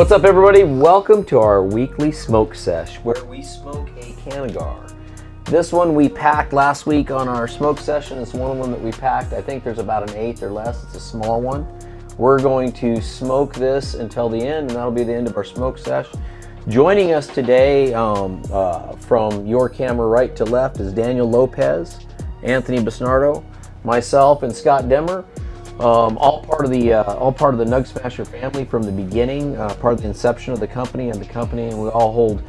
What's up, everybody? Welcome to our weekly Smoke Sesh, where we smoke a cannagar. This one we packed last week on our smoke session. It's one of them that we packed. I think there's about an eighth or less. It's a small one. We're going to smoke this until the end, and that'll be the end of our smoke sesh. Joining us today from your camera right to left is Daniel Lopez, Anthony Basnardo, myself, and Scott Demmer. All part of the NugSmasher family from the beginning, part of the inception of the company, and we all hold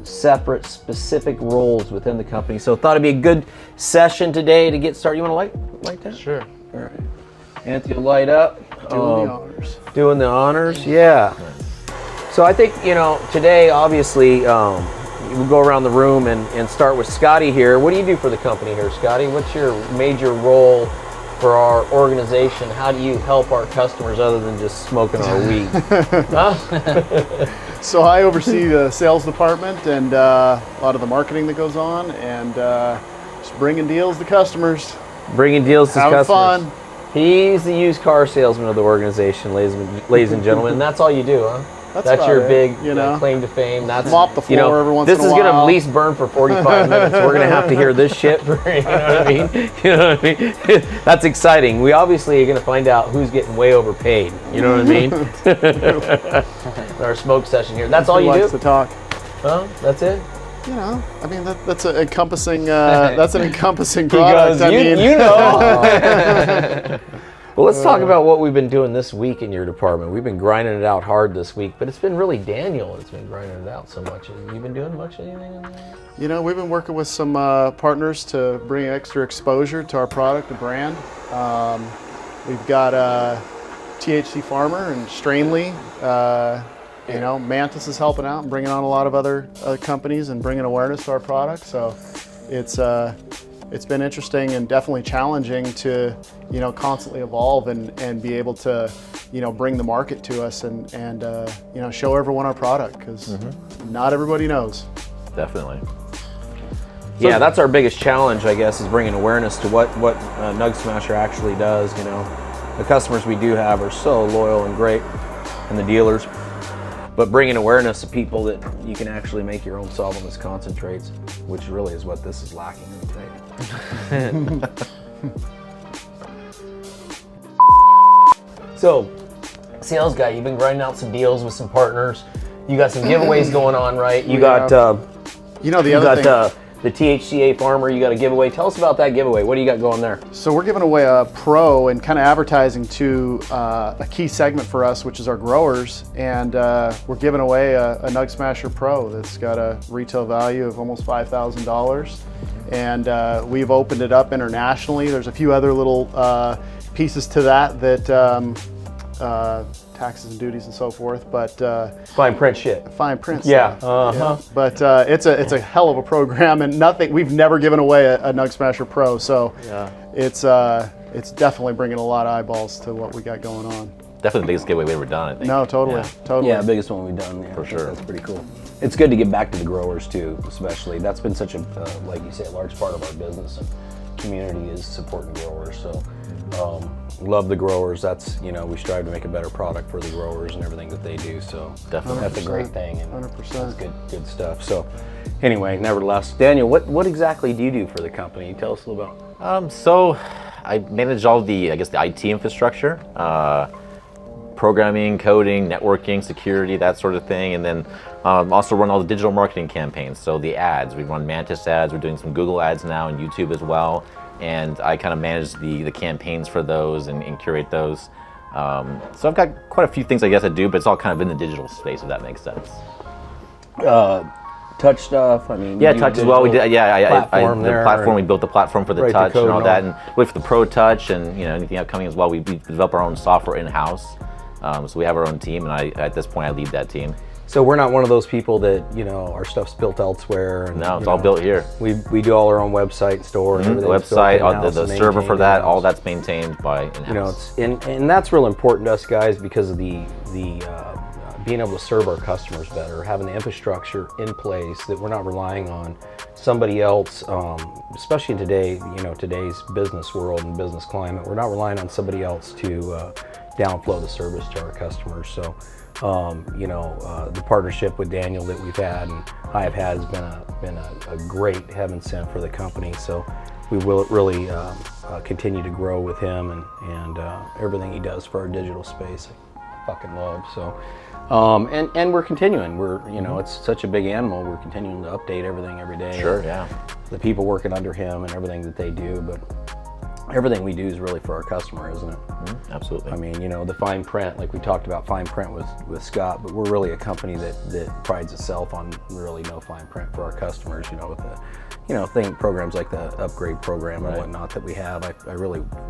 separate, specific roles within the company. So thought it'd be a good session today to get started. You want to light that? Sure. All right. Anthony will light up. Doing the honors. Doing the honors, yeah. So I think, today, obviously, we'll go around the room and start with Scotty here. What do you do for the company here, Scotty? What's your major role for our organization? How do you help our customers other than just smoking our weed? So I oversee the sales department and a lot of the marketing that goes on, and just bringing deals to customers. Bringing deals to Having customers. fun. He's the used car salesman of the organization, ladies and gentlemen. And that's all you do, huh? That's your it, big claim to fame. That's mop the floor every once in a while. This is going to at least burn for 45 minutes. We're going to have to hear this shit for, you know what I mean? That's exciting. We obviously are going to find out who's getting way overpaid. You know what I mean? Our smoke session here. That's all you do? Likes to talk. Huh? That's it? I mean, that's an encompassing. That's an encompassing He product. goes, you know. Well, let's talk about what we've been doing this week in your department. We've been grinding it out hard this week, but it's been really Daniel that's been grinding it out so much. Have you been doing much anything in there? We've been working with some partners to bring extra exposure to our product, the brand. We've got THC Farmer and Strainly. Mantis is helping out and bringing on a lot of other companies and bringing awareness to our product. So it's been interesting and definitely challenging to, constantly evolve and be able to, bring the market to us and show everyone our product, because not everybody knows. Definitely. Yeah, that's our biggest challenge, I guess, is bringing awareness to what NugSmasher actually does. The customers we do have are so loyal and great, and the dealers. But bringing awareness to people that you can actually make your own solventless concentrates, which really is what this is lacking in today. So, sales guy, you've been grinding out some deals with some partners. You got some giveaways going on, right? You got the THCA Farmer. You got a giveaway. Tell us about that giveaway. What do you got going there? So we're giving away a Pro and kind of advertising to a key segment for us, which is our growers. And we're giving away a NugSmasher Pro that's got a retail value of almost $5,000. And we've opened it up internationally. There's a few other little pieces to that taxes and duties and so forth, but fine print shit. Fine print yeah. stuff. Yeah. But it's a hell of a program, and we've never given away a NugSmasher Pro, so it's definitely bringing a lot of eyeballs to what we got going on. Definitely the biggest giveaway we've ever done, I think. No, totally. Yeah, biggest one we've done. Yeah, for sure. That's pretty cool. It's good to get back to the growers too, especially. That's been such a, like you say, a large part of our business and community is supporting growers. So, love the growers. That's, we strive to make a better product for the growers and everything that they do. So definitely, that's a great thing. And 100%. That's good stuff. So, anyway, nevertheless, Daniel, what exactly do you do for the company? Tell us a little about. So, I manage all the IT infrastructure. Programming, coding, networking, security, that sort of thing, and then also run all the digital marketing campaigns. So the ads, we run Mantis ads, we're doing some Google ads now and YouTube as well, and I kind of manage the campaigns for those and curate those. So I've got quite a few things I guess I do, but it's all kind of in the digital space, if that makes sense. Touch stuff. I mean, touch as well. We did. Platform. We built the platform for the touch and all that, and with the Pro Touch and anything upcoming as well. We develop our own software in house. So we have our own team, and at this point I lead that team. So we're not one of those people that, our stuff's built elsewhere. And, no, it's all built here. We do all our own website, store, and everything. The website, the server for that, all that's maintained by in-house. And that's real important to us guys because of the being able to serve our customers better, having the infrastructure in place that we're not relying on somebody else, especially in today's business world and business climate. We're not relying on somebody else to downflow the service to our customers. So, the partnership with Daniel that we've had and I've had has been a great heaven sent for the company. So we will really continue to grow with him and everything he does for our digital space. I fucking love. So, and we're continuing. It's such a big animal. We're continuing to update everything every day. Sure, yeah. The people working under him and everything that they do, but everything we do is really for our customer, isn't it? Absolutely. I mean, the fine print, like we talked about fine print with Scot, but we're really a company that prides itself on really no fine print for our customers, with the, programs like the upgrade program and whatnot that we have.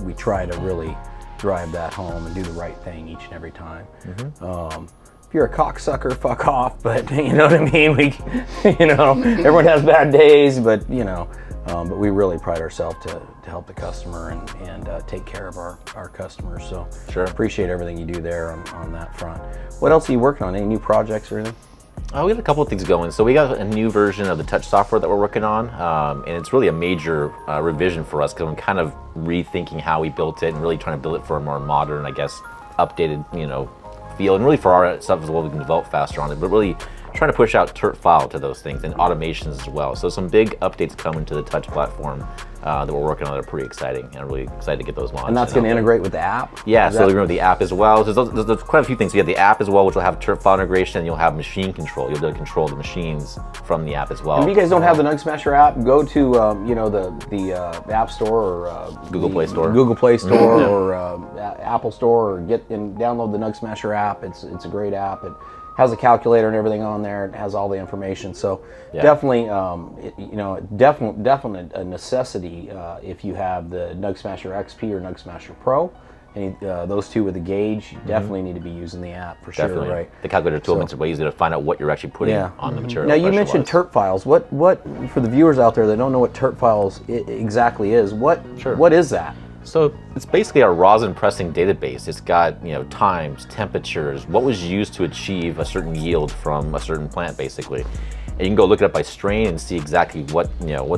We try to really drive that home and do the right thing each and every time. If you're a cocksucker, fuck off, but you know what I mean? Everyone has bad days, but but we really pride ourselves to help the customer and take care of our customers. So sure, appreciate everything you do there on that front. What else are you working on? Any new projects or anything? We have a couple of things going. So we got a new version of the touch software that we're working on, and it's really a major revision for us because I'm kind of rethinking how we built it and really trying to build it for a more modern, I guess, updated, feel, and really for our stuff as well, we can develop faster on it, but really trying to push out TERT file to those things and automations as well. So some big updates coming to the touch platform that we're working on that are pretty exciting, and I'm really excited to get those launched. And that's going to integrate with the app? Yeah, so we're going to the app as well. There's quite a few things. So you have the app as well, which will have TERT file integration, and you'll have machine control. You'll be able to control the machines from the app as well. If you guys don't have the NugSmasher app, go to the App Store or Google Play Store, or Apple Store, or download the NugSmasher app. It's a great app. It has a calculator and everything on there. It has all the information. So definitely, definitely a necessity if you have the NugSmasher XP or NugSmasher Pro. Those two with the gauge, you definitely need to be using the app for definitely. Sure, right? The calculator tool makes it way easier to find out what you're actually putting on the material. Now you mentioned TERT files. What for the viewers out there that don't know what TERT files exactly is? What is that? So it's basically our rosin pressing database. It's got times, temperatures, what was used to achieve a certain yield from a certain plant, basically. And you can go look it up by strain and see exactly what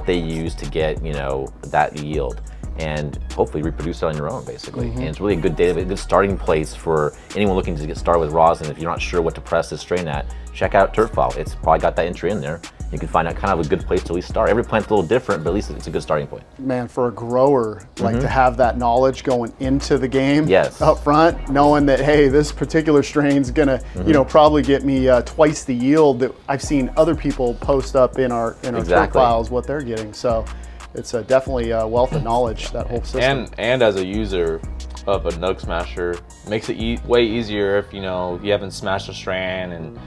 they used to get that yield, and hopefully reproduce it on your own, basically. And it's really a good database, a good starting place for anyone looking to get started with rosin. If you're not sure what to press this strain at, check out TERT file. It's probably got that entry in there. You can find out kind of a good place to at least start. Every plant's a little different, but at least it's a good starting point. Man, for a grower, like to have that knowledge going into the game up front, knowing that, hey, this particular strain's gonna, probably get me twice the yield that I've seen other people post up in our TERT files, what they're getting. So it's definitely a wealth of knowledge, that whole system. And as a user of a NugSmasher, makes it way easier if you haven't smashed a strand in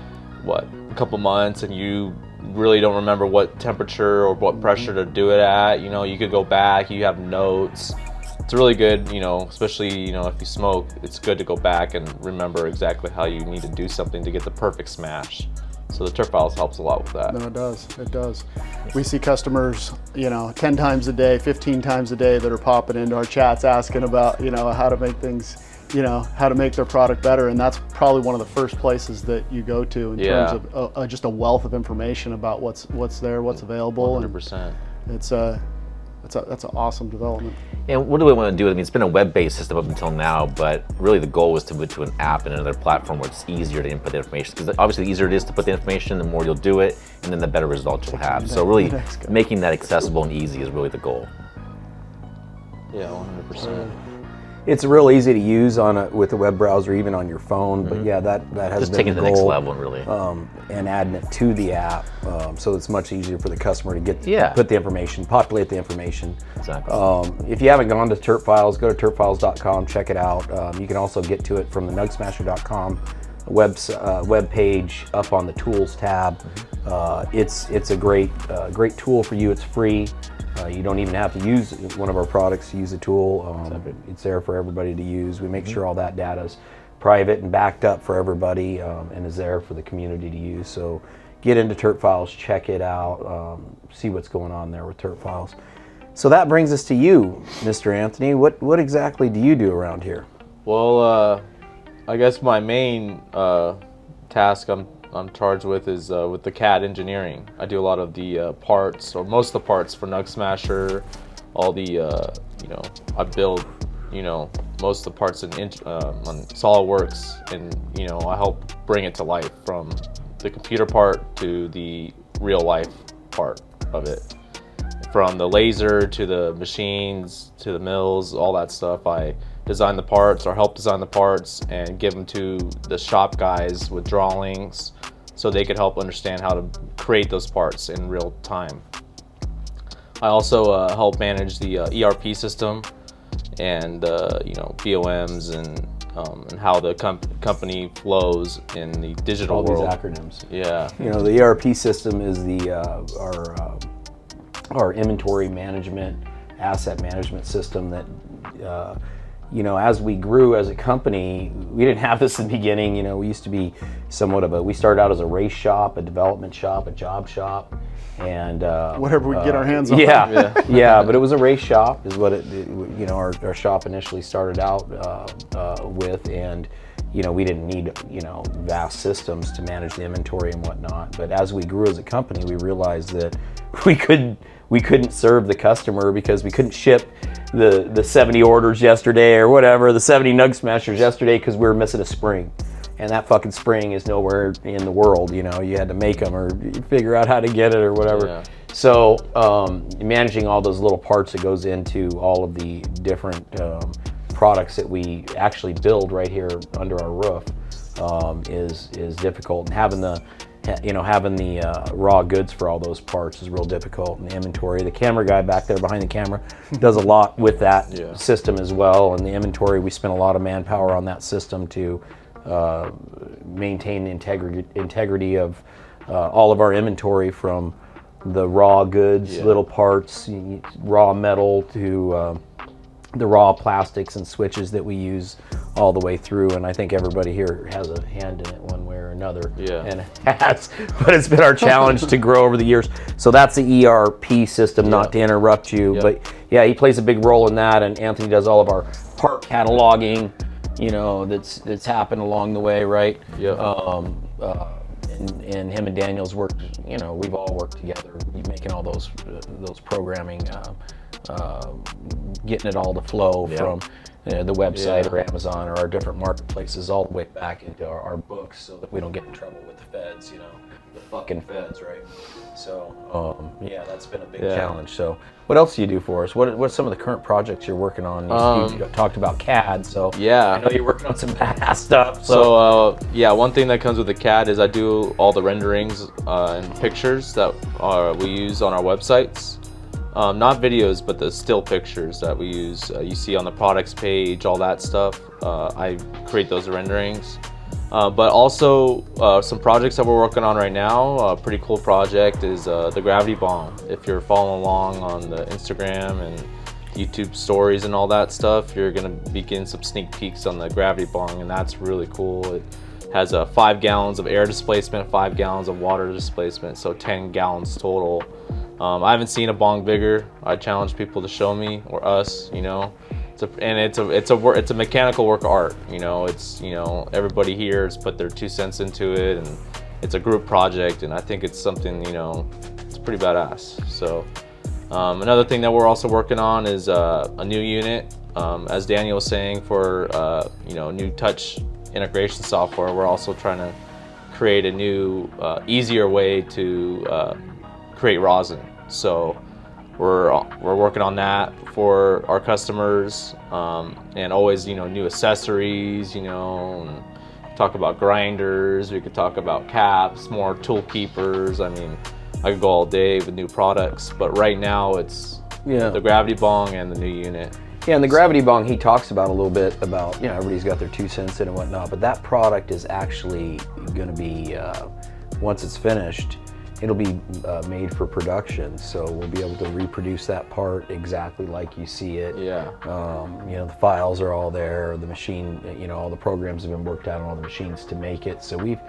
a couple months and you really don't remember what temperature or what pressure to do it at. You could go back, you have notes. It's really good, especially if you smoke, it's good to go back and remember exactly how you need to do something to get the perfect smash. So the TERT files helps a lot with that. No, it does. We see customers, 10 times a day, 15 times a day that are popping into our chats asking about, how to make things, how to make their product better. And that's probably one of the first places that you go to in terms of just a wealth of information about what's there, what's available. 100%. And that's an awesome development. And what do we want to do? I mean, it's been a web-based system up until now, but really the goal was to move to an app and another platform where it's easier to input the information. Because obviously the easier it is to put the information, the more you'll do it, and then the better results you'll have. So really making that accessible and easy is really the goal. Yeah, 100%. It's real easy to use with a web browser, even on your phone. But that has just been taking the it to the next goal, level, really. And adding it to the app, so it's much easier for the customer to put the information, populate the information. Exactly. If you haven't gone to TERT files, go to TERTfiles.com, check it out. You can also get to it from the NugSmasher.com web page up on the Tools tab. It's a great tool for you. It's free. You don't even have to use one of our products to use the tool. It's there for everybody to use. We make sure all that data is private and backed up for everybody, and is there for the community to use. So get into TERT files, check it out, see what's going on there with TERT files. So that brings us to you, Mr. Anthony. What exactly do you do around here? Well, I guess my main task I'm charged with is with the CAD engineering. I do a lot of the parts, or most of the parts for NugSmasher. All the I build most of the parts on SolidWorks, and I help bring it to life from the computer part to the real life part of it. From the laser to the machines to the mills, all that stuff. I design the parts or help design the parts and give them to the shop guys with drawings so they could help understand how to create those parts in real time. I also help manage the ERP system and BOMs and how the company flows in the digital All world. these acronyms. Yeah. The ERP system is our inventory management, asset management system that, as we grew as a company, we didn't have this in the beginning. We used to be we started out as a race shop, a development shop, a job shop, and Whatever we get our hands on. Yeah, but it was a race shop is what our shop initially started out with, and we didn't need vast systems to manage the inventory and whatnot. But as we grew as a company, we realized that we couldn't serve the customer because we couldn't ship the 70 orders yesterday or whatever, the 70 NugSmashers yesterday, because we were missing a spring. And that fucking spring is nowhere in the world. You had to make them or figure out how to get it or whatever. Yeah. So managing all those little parts that goes into all of the different products that we actually build right here under our roof is difficult. And having the raw goods for all those parts is real difficult. And the inventory, the camera guy back there behind the camera does a lot with that system as well. And the inventory, we spend a lot of manpower on that system to maintain the integrity of all of our inventory, from the raw goods, little parts, raw metal, to the raw plastics and switches that we use all the way through. And I think everybody here has a hand in it one way or another. Yeah. And but it's been our challenge to grow over the years. So that's the ERP system, not to interrupt you. Yeah. But yeah, he plays a big role in that, and Anthony does all of our part cataloging, that's happened along the way, right? Yeah. And him and Daniel's worked, we've all worked together, making all those programming, getting it all to flow from the website or Amazon or our different marketplaces all the way back into our books, so that we don't get in trouble with the feds, the fucking feds, right? So, that's been a big challenge. So, what else do you do for us? What's some of the current projects you're working on? You talked about CAD, so I know you're working on some badass stuff. So one thing that comes with the CAD is I do all the renderings and pictures that we use on our websites. Not videos, but the still pictures that we use. You see on the products page, all that stuff. I create those renderings. But also some projects that we're working on right now. A pretty cool project is the gravity bong. If you're following along on the Instagram and YouTube stories and all that stuff, you're gonna be getting some sneak peeks on the gravity bong, and that's really cool. It has 5 gallons of air displacement, 5 gallons of water displacement, so 10 gallons total. I haven't seen a bong bigger. I challenge people to show me, or us, It's a mechanical work of art. It's everybody here has put their 2 cents into it, and it's a group project, and I think it's something it's pretty badass. So another thing that we're also working on is a new unit, as Daniel was saying, for new touch integration software. We're also trying to create a new easier way to create rosin. So we're working on that for our customers, and always new accessories, and talk about grinders, we could talk about caps, more tool keepers. I mean, I could go all day with new products, but right now it's the gravity bong and the new unit. Yeah, and the gravity bong, he talks about a little bit about, everybody's got their 2 cents in and whatnot, but that product is actually going to be, once it's finished, it'll be made for production, so we'll be able to reproduce that part exactly like you see it. Yeah. The files are all there, the machine, all the programs have been worked out on all the machines to make it. So we've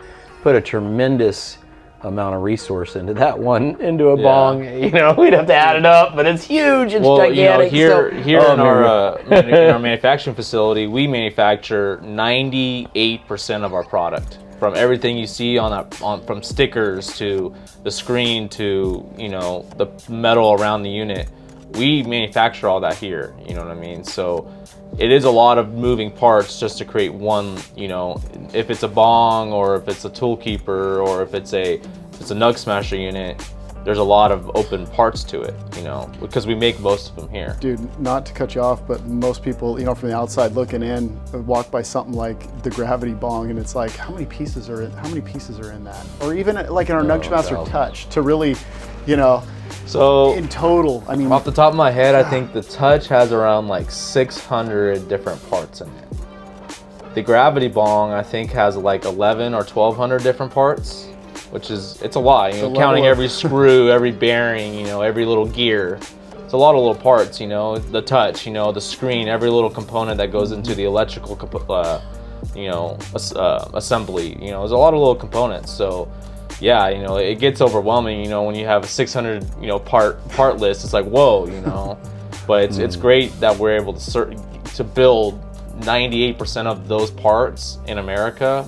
put a tremendous amount of resource into that one, into a bong. We'd have to add it up, but it's huge, it's gigantic. Here in our manufacturing facility, we manufacture 98% of our product. From everything you see from stickers to the screen to the metal around the unit, we manufacture all that here. You know what I mean? So it is a lot of moving parts just to create one, you know, if it's a bong or if it's a tool keeper or if it's a NugSmasher unit, there's a lot of open parts to it, you know, because we make most of them here. Dude, not to cut you off, but most people, you know, from the outside looking in, walk by something like the gravity bong, and it's like, how many pieces are in that? Or even like in our NugSmasher Touch, to really, you know, so in total, I mean, off the top of my head, I think the Touch has around like 600 different parts in it. The gravity bong, I think, has like 11 or 1,200 different parts. Which is, it's a lot, you know, counting every screw, every bearing, you know, every little gear. It's a lot of little parts, you know, the touch, you know, the screen, every little component that goes into the electrical, you know, assembly, you know, there's a lot of little components. So, yeah, you know, it gets overwhelming, you know, when you have a 600, you know, part list, it's like, whoa, you know. But it's great that we're able to build 98% of those parts in America.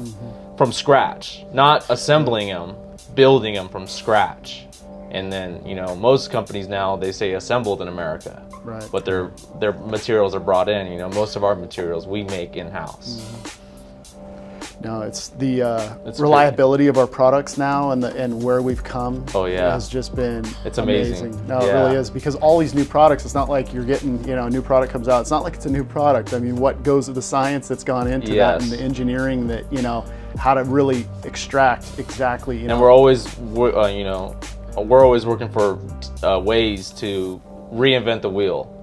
From scratch, not assembling them, building them from scratch. And then, you know, most companies now, they say assembled in America, right, but their materials are brought in. You know, most of our materials we make in-house. No, it's the reliability of our products now and where we've come. Oh yeah, has just been amazing. No, it really is, because all these new products, it's not like you're getting, you know, a new product comes out. It's not like it's a new product. I mean, what goes to the science that's gone into that, and the engineering that, you know, how to really extract exactly, you know. And we're always, you know, we're always working for ways to reinvent the wheel.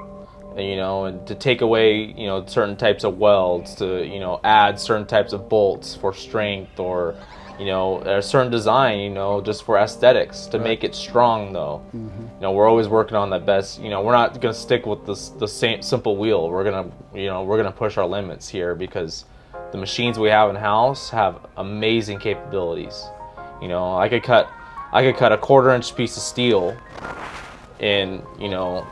You know, and to take away, you know, certain types of welds, to, you know, add certain types of bolts for strength, or, you know, a certain design, you know, just for aesthetics, to make it strong though. You know, we're always working on the best, you know, we're not going to stick with the same simple wheel. We're going to, you know, we're going to push our limits here, because the machines we have in house have amazing capabilities. You know, I could cut a 1/4-inch piece of steel in, you know,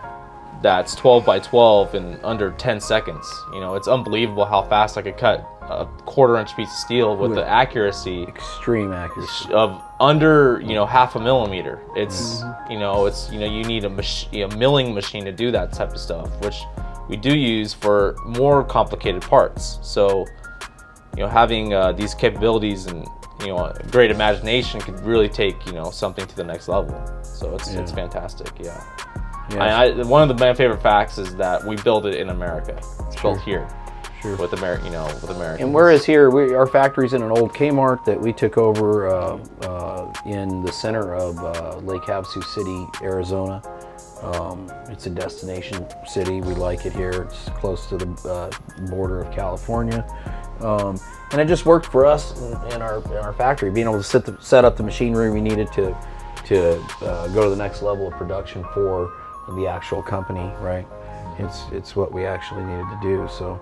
that's 12 by 12 in under 10 seconds. You know, it's unbelievable how fast I could cut a 1/4-inch piece of steel with the accuracy, extreme accuracy, of under, you know, 0.5 millimeter. It's, you know, it's, you know, you need a milling machine to do that type of stuff, which we do use for more complicated parts. So, you know, having these capabilities and, you know, a great imagination could really take, you know, something to the next level. So it's fantastic. Yeah. Yes. One of my favorite facts is that we build it in America. It's built here, with American, you know, with Americans. And whereas here, our factory's in an old K-Mart that we took over in the center of Lake Havasu City, Arizona. It's a destination city. We like it here. It's close to the border of California. And it just worked for us in our factory, being able to set up the machinery we needed to go to the next level of production for the actual company, right? It's what we actually needed to do. So,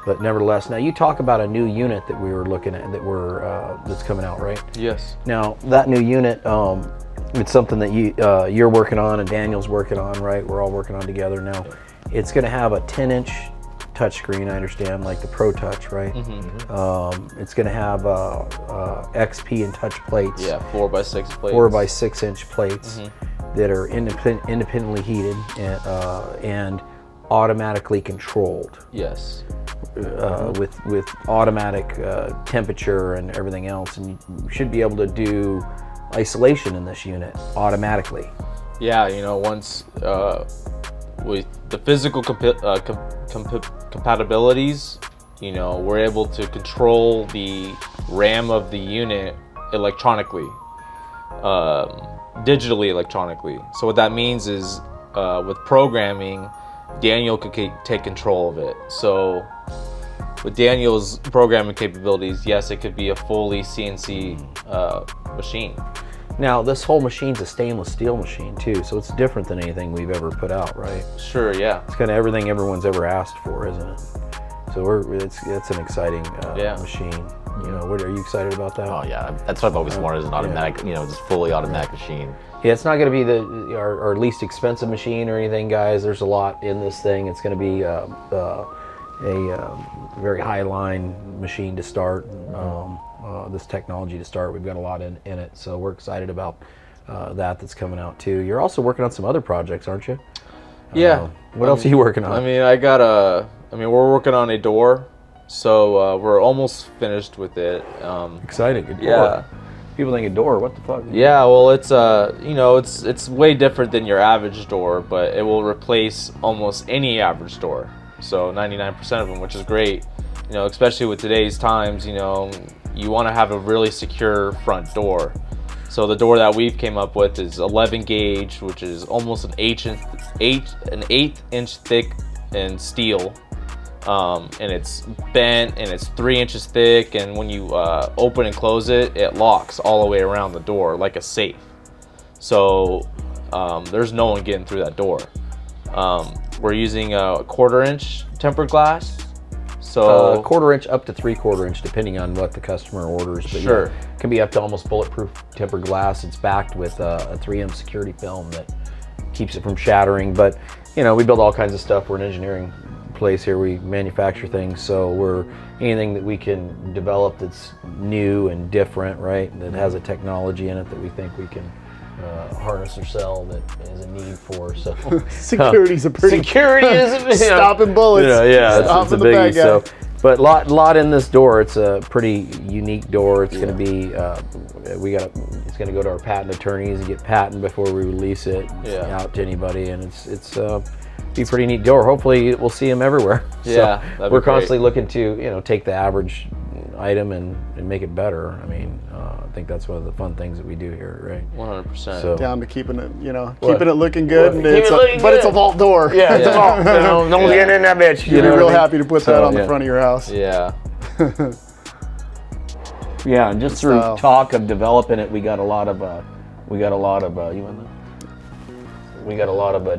but nevertheless, now you talk about a new unit that we were looking at that's coming out, right? Yes. Now that new unit, it's something that you're working on and Daniel's working on, right? We're all working on together now. It's going to have a 10-inch touchscreen, I understand, like the Pro Touch, right? It's going to have XP and touch plates. Yeah, 4x6 plates. 4x6-inch plates that are independently heated and automatically controlled. Yes. With automatic temperature and everything else, and you should be able to do isolation in this unit automatically. Yeah, you know, once with the physical compatibilities, you know, we're able to control the RAM of the unit electronically, digitally electronically. So what that means is, with programming, Daniel could take control of it. So with Daniel's programming capabilities, yes, it could be a fully CNC machine. Now, this whole machine's a stainless steel machine too, so it's different than anything we've ever put out, right? Sure, yeah. It's kind of everything everyone's ever asked for, isn't it? So it's an exciting machine. You know, are you excited about that? Oh yeah, that's what I've always wanted, is an automatic, you know, just fully automatic machine. Yeah, it's not going to be our least expensive machine or anything, guys. There's a lot in this thing. It's going to be a very high line machine to start. This technology to start. We've got a lot in it, so we're excited about that's coming out too. You're also working on some other projects, aren't you? Yeah. What else are you working on? I mean, I got I mean, we're working on a door, so we're almost finished with it. Exciting. A door. Yeah. People think a door. What the fuck? Yeah, well, it's you know, it's way different than your average door, but it will replace almost any average door. So 99% of them, which is great. You know, especially with today's times, you know, you want to have a really secure front door. So the door that we've came up with is 11 gauge, which is almost an eighth inch thick in steel. And it's bent and it's 3 inches thick, and when you open and close it, it locks all the way around the door like a safe. So there's no one getting through that door. We're using a 1/4 inch tempered glass. So 1/4 inch up to 3/4 inch, depending on what the customer orders. But sure, yeah, it can be up to almost bulletproof tempered glass. It's backed with a 3M security film that keeps it from shattering. But you know, we build all kinds of stuff. We're an engineering place here. We manufacture things, so we're anything that we can develop that's new and different, right? That has a technology in it that we think we can harness or sell that is a need for. So Security's a pretty security is stopping bullets. Yeah, it's a Stopping the biggie. bad guy. So, but lot in this door. It's a pretty unique door. It's going to be it's going to go to our patent attorneys and get patent before we release it out to anybody, and it's be a pretty neat door. Hopefully we'll see them everywhere. Yeah, so we're constantly looking to take the average item and make it better. I mean, I think that's one of the fun things that we do here, right? 100%. So Down to keeping it, keeping it looking good, and Keep but it's a vault door. Yeah, it's a vault. No one's getting in that bitch. You'd be know real what I mean? happy to put that on the front of your house. Yeah. Yeah, and just through talk of developing it, we got a lot of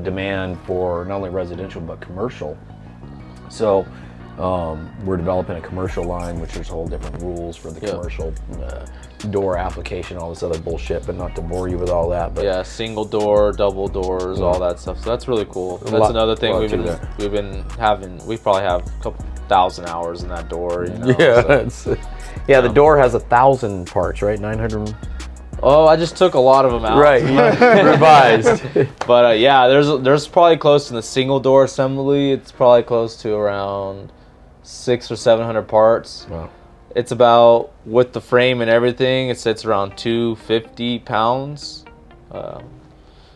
demand for not only residential but commercial. So we're developing a commercial line, which there's whole different rules for the commercial door application, all this other bullshit. But not to bore you with all that. But yeah, single door, double doors, all that stuff. So that's really cool. That's another thing we've been having. We probably have a couple thousand hours in that door. Yeah, the door has 1,000 parts, right? 900. Oh, I just took a lot of them out. Right, revised. But yeah, there's probably close to the single door assembly. It's probably close to around 600 or 700 parts. Wow. It's about, with the frame and everything, it sits around 250 pounds.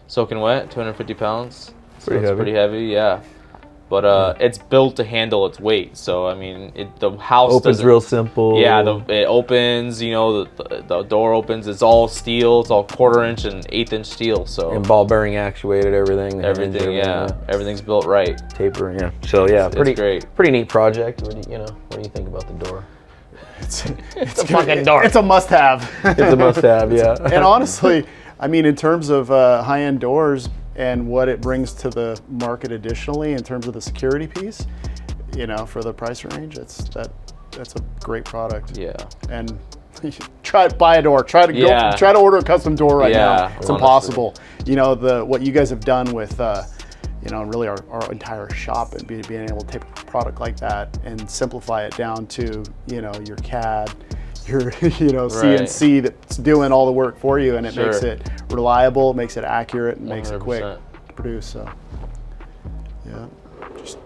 Soaking wet, 250 pounds. So it's pretty heavy, yeah. But it's built to handle its weight. So I mean, the house opens real simple. Yeah, it opens. The door opens. It's all steel. It's all 1/4 inch and 1/8 inch steel. So and ball bearing actuated, everything. Everything's built right. Taper, yeah. So yeah, it's great. Pretty neat project. What do you think about the door? It's a fucking door. It's a must-have. It's a must-have, yeah. And honestly, I mean, in terms of high-end doors and what it brings to the market additionally, in terms of the security piece, for the price range, that's a great product. Yeah. And try to buy a door. Try to order a custom door right now. It's impossible. What you guys have done with really our entire shop, and being able to take a product like that and simplify it down to your CAD, your CNC that's doing all the work for you, and it makes it reliable, makes it accurate, and makes it quick to produce. So yeah, just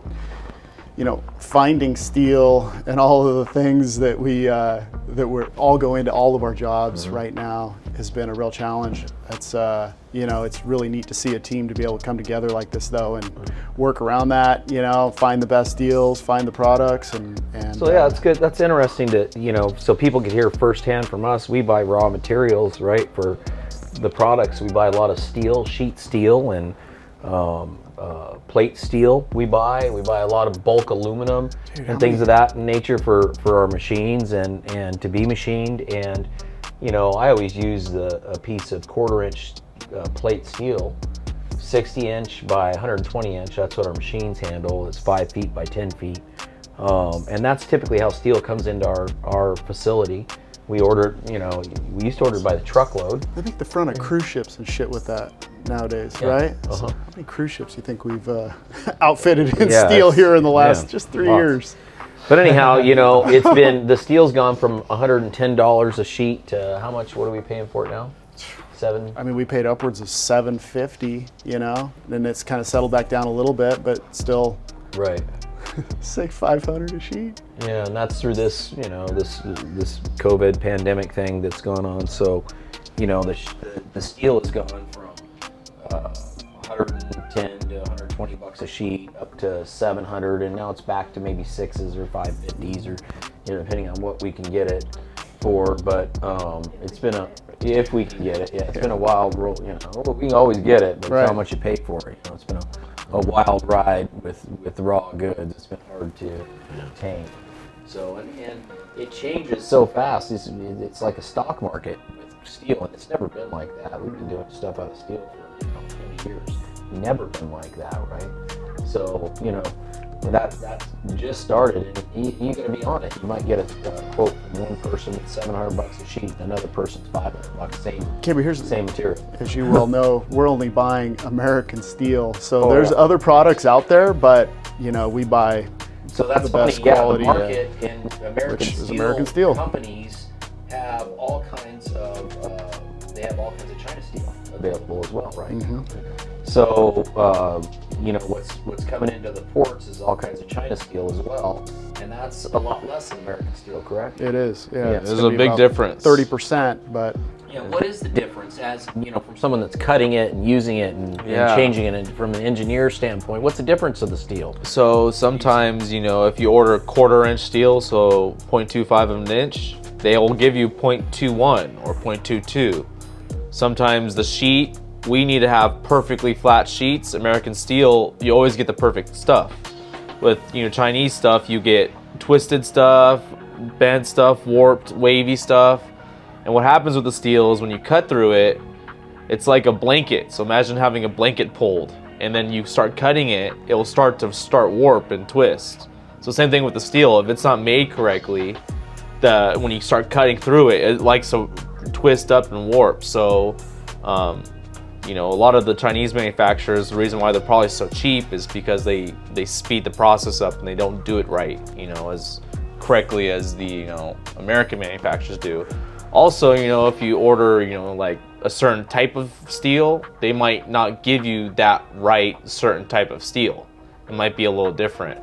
finding steel and all of the things that we're all go into all of our jobs right now has been a real challenge. It's it's really neat to see a team to be able to come together like this though, and work around that, find the best deals, find the products, and so yeah, that's good. That's interesting to so people could hear firsthand from us. We buy raw materials, right, for the products. We buy a lot of steel, sheet steel, and plate steel. We buy a lot of bulk aluminum and things of that nature for our machines and to be machined. And I always use a piece of 1/4 inch plate steel, 60 inch by 120 inch. That's what our machines handle. It's 5 feet by 10 feet. And that's typically how steel comes into our facility. We order, we used to order by the truckload. They make the front of cruise ships and shit with that nowadays, right? So how many cruise ships do you think we've outfitted in steel here in the last just 3 years? But anyhow, it's been, the steel's gone from $110 a sheet to how much? What are we paying for it now? $7? I mean, we paid upwards of $750, and it's kind of settled back down a little bit, but still. Right. It's like $500 a sheet. Yeah, and that's through this, you know, this COVID pandemic thing that's going on. So, you know, the steel has gone from 110 to 120 bucks a sheet up to 700, and now it's back to maybe 6s or 550s, or you know, depending on what we can get it for. But it's been if we can get it, yeah, it's been a wild roll. You know, we can always get it, but it's how much you pay for it. You know, it's been a wild ride with raw goods. It's been hard to obtain. So and it changes so fast. It's like a stock market with steel, and it's never been like that. We've been doing stuff out of steel for 20 years. Never been like that, right? So you know, that just started, and you got to be on it. You might get a quote from one person at $700 a sheet, another person's $500. Same material. As you well know, we're only buying American steel. So there's other products out there, but you know, we buy that's the funny. best quality. The market in American steel steel companies have all kinds of China steel available as well, right? Mm-hmm. So you know, what's coming into the ports is all kinds of China steel as well, and that's a lot less than American steel, correct? It is. Yeah, there's a big difference. 30%, but. Yeah, what is the difference, as you know, from someone that's cutting it and using it and changing it, and from an engineer standpoint, what's the difference of the steel? So sometimes, you know, if you order 1/4 inch steel, so 0.25 of an inch, they'll give you 0.21 or 0.22. Sometimes the sheet, we need to have perfectly flat sheets. American steel, you always get the perfect stuff. With, you know, Chinese stuff, you get twisted stuff, bent stuff, warped, wavy stuff. And what happens with the steel is when you cut through it, it's like a blanket. So imagine having a blanket pulled, and then you start cutting it, it will start warp and twist. So same thing with the steel. If it's not made correctly, when you start cutting through it, it likes to twist up and warp. So, you know, a lot of the Chinese manufacturers, the reason why they're probably so cheap is because they speed the process up and they don't do it right, you know, as correctly as the, you know, American manufacturers do. Also, you know, if you order, you know, like a certain type of steel, they might not give you that right certain type of steel. It might be a little different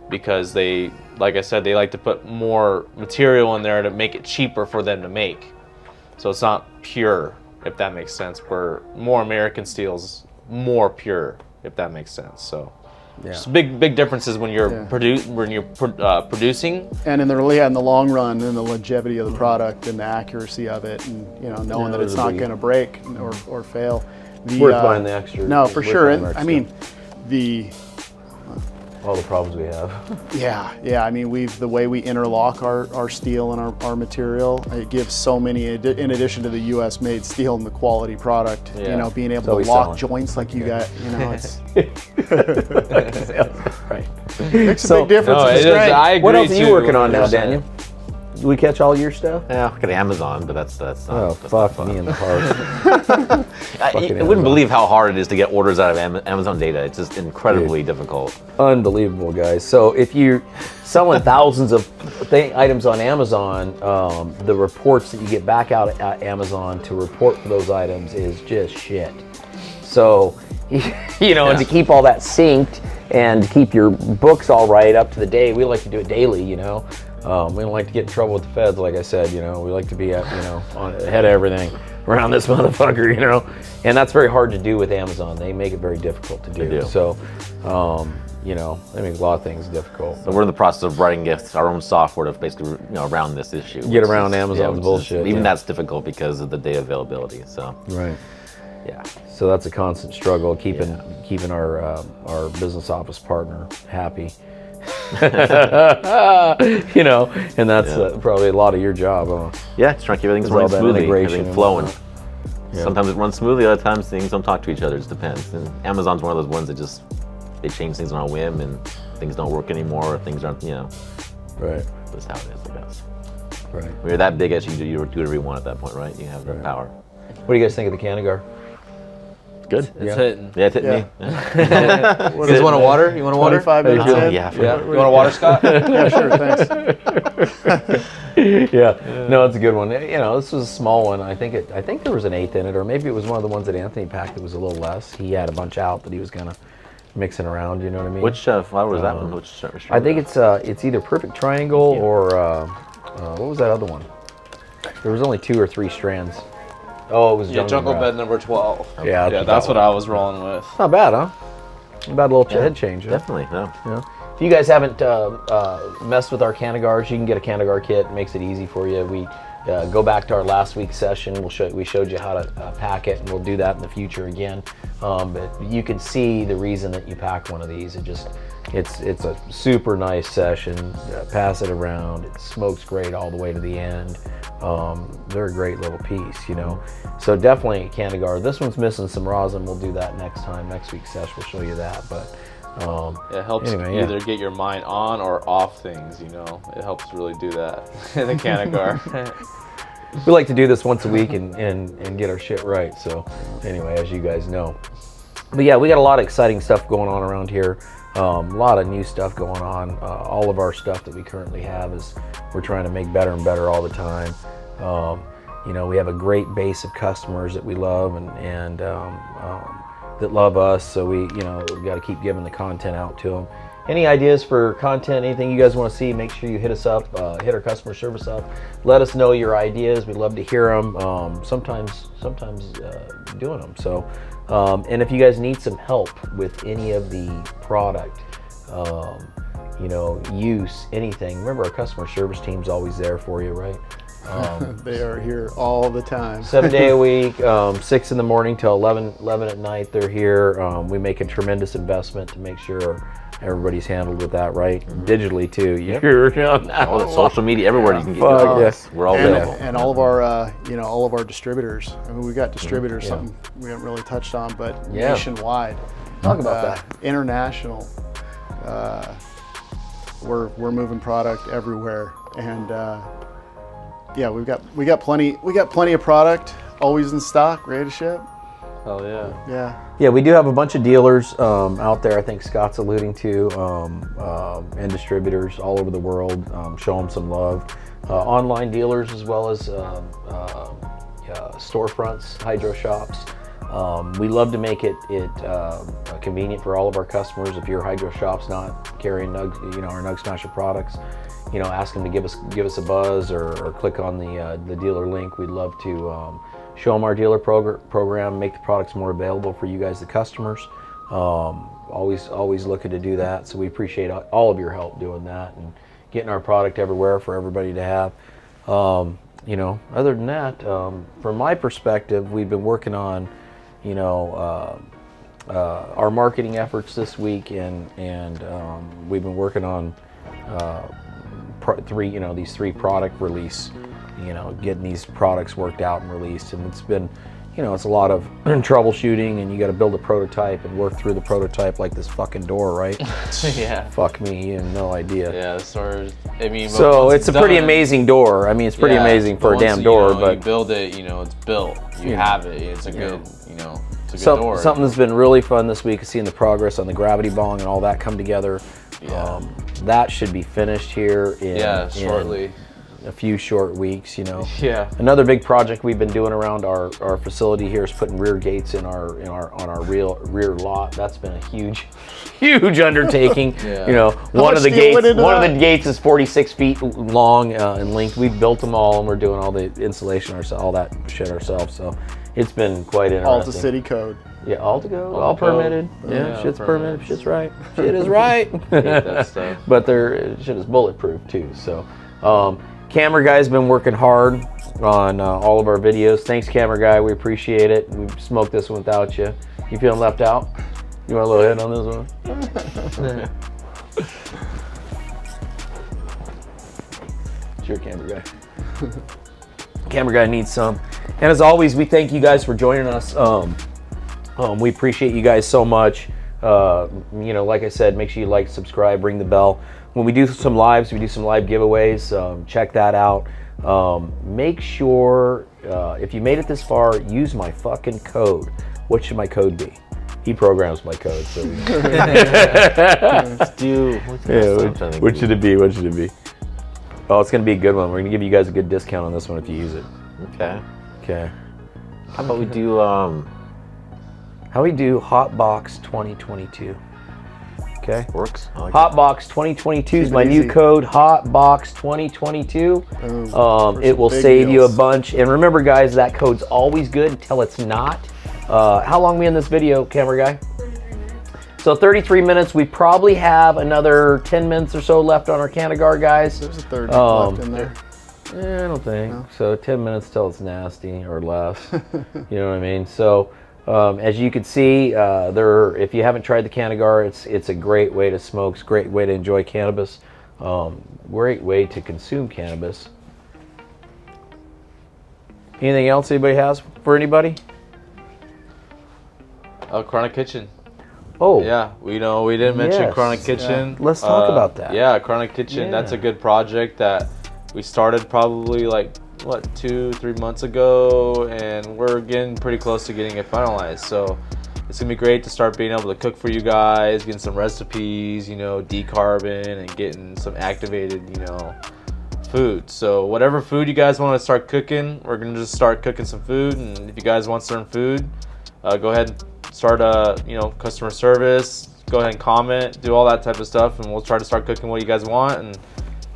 because they, like I said, they like to put more material in there to make it cheaper for them to make. So it's not pure, if that makes sense, where more American steel's more pure, if that makes sense. So just big differences when you're producing. And in the long run, in the longevity of the product and the accuracy of it, and you know, knowing that it's not going to break or fail. Worth buying the extra. No, for sure. And I mean, all the problems we have. Yeah. I mean, the way we interlock our steel and our material, it gives so many. In addition to the U.S. made steel and the quality product, you know, being able to lock joints like you got, you know, it's right. Makes a big difference. No, it's great. I agree. What else are you working on now, 100%. Daniel? Do we catch all your stuff? Yeah, I got Amazon, but that's not. Oh, that's fuck not fun. me in the heart. I wouldn't believe how hard it is to get orders out of Amazon data. It's just incredibly difficult. Unbelievable, guys. So if you're selling thousands of items on Amazon, the reports that you get back out at Amazon to report for those items is just shit. So, you know, and to keep all that synced and keep your books all right up to the day, we like to do it daily, you know. We don't like to get in trouble with the feds, like I said, you know. We like to be, ahead of everything around this motherfucker, you know. And that's very hard to do with Amazon. They make it very difficult to do. They do. So, you know, they make a lot of things difficult. So we're in the process of writing our own software to basically, you know, around this issue. Get around Amazon's bullshit. Even that's difficult because of the data availability. So. Right. Yeah. So that's a constant struggle, keeping our business office partner happy. You know, and that's probably a lot of your job. Yeah, just trying to keep everything running smoothly, everything flowing. Sometimes it runs smoothly, other times things don't talk to each other. It just depends. And Amazon's one of those ones that just they change things on a whim, and things don't work anymore, or things aren't, you know. Right. That's how it is, I guess. Right. When you're that big, you can do whatever you want at that point, right? You have the power. What do you guys think of the cannagar? Good. It's hitting. Yeah, it's hitting me. You guys want a water? You want a water? 25 minutes in? Yeah. You want a water, Scott? Yeah, sure, thanks. No, it's a good one. You know, this was a small one. I think there was an 1/8 in it, or maybe it was one of the ones that Anthony packed that was a little less. He had a bunch out that he was gonna mixing around. You know what I mean? Which flower was that one? Which strawberry? I think it's either Perfect Triangle or what was that other one? There was only 2 or 3 strands. Oh, it was Jungle Bed number 12. Yeah, that's what I was rolling with. Not bad, huh? Not bad little head change. Huh? Definitely, no. Yeah. If you guys haven't messed with our cannagars, you can get a cannagar kit. It makes it easy for you. We go back to our last week's session. We showed you how to pack it, and we'll do that in the future again. But you can see the reason that you pack one of these. It's a super nice session. Pass it around. It smokes great all the way to the end. They're a great little piece, you know. So definitely a cannagar. This one's missing some rosin. We'll do that next time. Next week's session, we'll show you that. But it helps either get your mind on or off things, you know. It helps really do that in the cannagar. we like to do this once a week and get our shit right. So anyway, as you guys know. But yeah, we got a lot of exciting stuff going on around here. A lot of new stuff going on. All of our stuff that we currently have is we're trying to make better and better all the time. You know, we have a great base of customers that we love and that love us. So we've got to keep giving the content out to them. Any ideas for content, anything you guys want to see, make sure you hit us up, hit our customer service up. Let us know your ideas. We'd love to hear them. Sometimes doing them. So, and if you guys need some help with any of the product, use, anything, remember our customer service team's always there for you, right? They are here all the time. 7 day a week, 6 in the morning till 11 at night. They're here. We make a tremendous investment to make sure everybody's handled with that right, digitally too. You're on all the social media, everywhere you can get yes. We're all available. And all of our, all of our distributors. I mean, we got distributors, something we haven't really touched on, but nationwide. Talk about that. International. We're moving product everywhere, and we got plenty of product, always in stock, ready to ship. Oh yeah. Yeah, we do have a bunch of dealers out there. I think Scot's alluding to, and distributors all over the world. Show them some love. Online dealers as well as storefronts, hydro shops. We love to make it convenient for all of our customers. If your hydro shop's not carrying our NugSmasher products, ask them to give us a buzz or click on the dealer link. We'd love to show them our dealer program, make the products more available for you guys, the customers. Always looking to do that. So we appreciate all of your help doing that and getting our product everywhere for everybody to have. Other than that, from my perspective, we've been working on, our marketing efforts this week, and we've been working on these 3 product release, getting these products worked out and released. And it's been, it's a lot of troubleshooting, and you got to build a prototype and work through the prototype like this fucking door, right? Yeah. Fuck me, you have no idea. Yeah, so it's a pretty amazing door. I mean, it's pretty amazing for a damn door, but you build it, it's built. You have it. It's a good, it's a good door. Something that's been really fun this week is seeing the progress on the gravity bong and all that come together. Yeah. That should be finished here in shortly. A few short weeks, Yeah. Another big project we've been doing around our facility here is putting rear gates in on our rear lot. That's been a huge undertaking. One of the gates is 46 feet long in length. We built them all, and we're doing all the installation ourselves, all that shit ourselves. So it's been quite interesting. All to city code. Yeah, all to go, all permitted. Yeah, shit's permitted. Shit's right. Shit is right. Hate that stuff. But shit is bulletproof too. So, camera guy's been working hard on all of our videos. Thanks, camera guy. We appreciate it. We smoked this one without you. You feeling left out? You want a little hit on this one? Sure, camera guy. Camera guy needs some. And as always, we thank you guys for joining us. We appreciate you guys so much. Like I said, make sure you like, subscribe, ring the bell. When we do some lives, we do some live giveaways. Check that out. Make sure, if you made it this far, use my fucking code. What should my code be? He programs my code. So what should it be? What should it be? Oh, it's going to be a good one. We're going to give you guys a good discount on this one if you use it. Okay. How about we do... How we do Hotbox 2022? Okay. Works. I like Hotbox 2022 is Keep it my new easy. code. Hotbox 2022. For It some will big save you a deals. bunch. And remember, guys, that code's always good until it's not. How long are we in this video, camera guy? So 33 minutes. We probably have another 10 minutes or so left on our cannagar, guys. There's a third left in there. I don't think so. 10 minutes till it's nasty or less. You know what I mean? So as you can see, if you haven't tried the cannagar, it's a great way to smoke. It's a great way to enjoy cannabis. Great way to consume cannabis. Anything else anybody has for anybody? Chronic Kitchen. Oh, Yeah, we didn't mention Yes. Chronic Kitchen. Let's talk about that. Yeah, Chronic Kitchen. That's a Yeah. good project that we started probably like 2-3 months ago, and we're getting pretty close to getting it finalized. So it's gonna be great to start being able to cook for you guys, getting some recipes, decarbon, and getting some activated, food. So whatever food you guys want to start cooking, we're gonna just start cooking some food. And if you guys want certain food, go ahead and start customer service. Go ahead and comment, do all that type of stuff, and we'll try to start cooking what you guys want.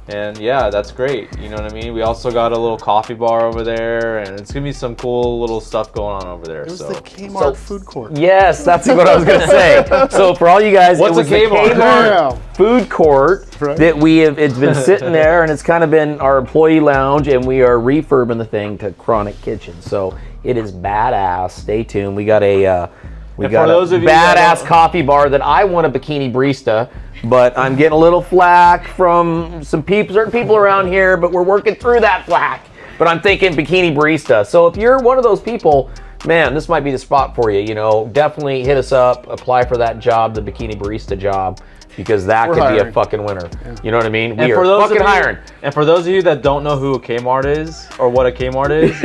And yeah, that's great. You know what I mean? We also got a little coffee bar over there, and it's gonna be some cool little stuff going on over there. It was So the K-Mart food court. yes, that's what I was going to say. So for all you guys, What's it was a K-Mart? the K-Mart Yeah. food court Right. that it's been sitting there, and it's kind of been our employee lounge, and we are refurbing the thing to Chronic Kitchen. So it is badass. Stay tuned. We got a And for those of you that badass don't- coffee bar that I want a bikini barista, but I'm getting a little flack from certain people around here, but we're working through that flack. But I'm thinking bikini barista. So if you're one of those people, man, this might be the spot for you. Definitely hit us up, apply for that job, the bikini barista job, because that We're could be a hiring. fucking winner. You know what I mean? We And are for those fucking of you, hiring. And for those of you that don't know who a Kmart is or what a Kmart is,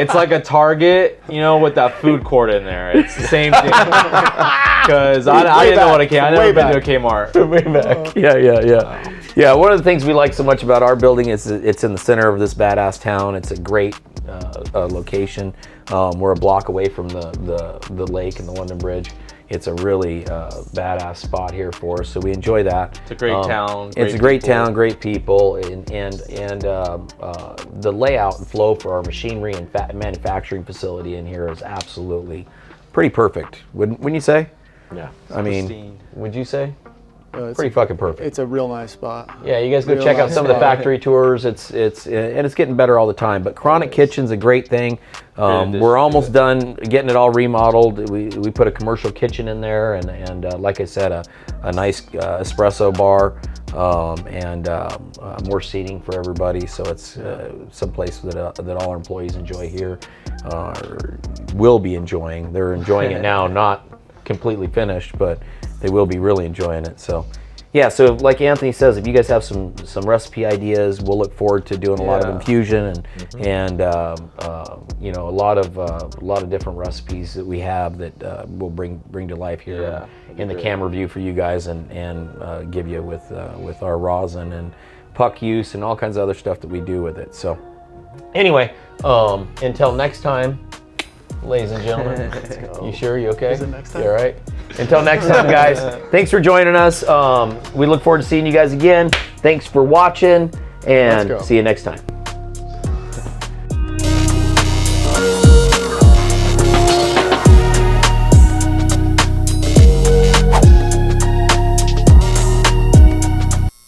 it's like a Target, with that food court in there. It's the same thing. Because I didn't know what a Kmart. I never been to a Kmart. Way back. Yeah. One of the things we like so much about our building is it's in the center of this badass town. It's a great location. We're a block away from the lake and the London Bridge. It's a really badass spot here for us, so we enjoy that. It's a great town. It's a great town, great people, and the layout and flow for our machinery and manufacturing facility in here is absolutely pretty perfect. Wouldn't you say? Yeah. I mean, pristine. would you say? It's Pretty fucking perfect. It's a real nice spot. Yeah, you guys go Real check out nice some of the spot. factory tours. It's getting better all the time. But Chronic Kitchen's a great thing. addition We're to almost done getting it all remodeled. We put a commercial kitchen in there, and like I said, a nice espresso bar, and more seating for everybody. So it's some place that all our employees enjoy here, will be enjoying. They're enjoying it now, not completely finished, but they will be really enjoying it. So yeah, so like Anthony says, if you guys have some recipe ideas, we'll look forward to doing a lot of Yeah. infusion and a lot of different recipes that we have that we'll bring to life here Yeah, in the great. camera view for you guys and give you with our rosin and puck use and all kinds of other stuff that we do with it. So anyway, until next time, ladies and gentlemen. You sure? You okay? Is it next time? You all right? Until next time, guys. Thanks for joining us. We look forward to seeing you guys again. Thanks for watching, and Let's go. see you next time.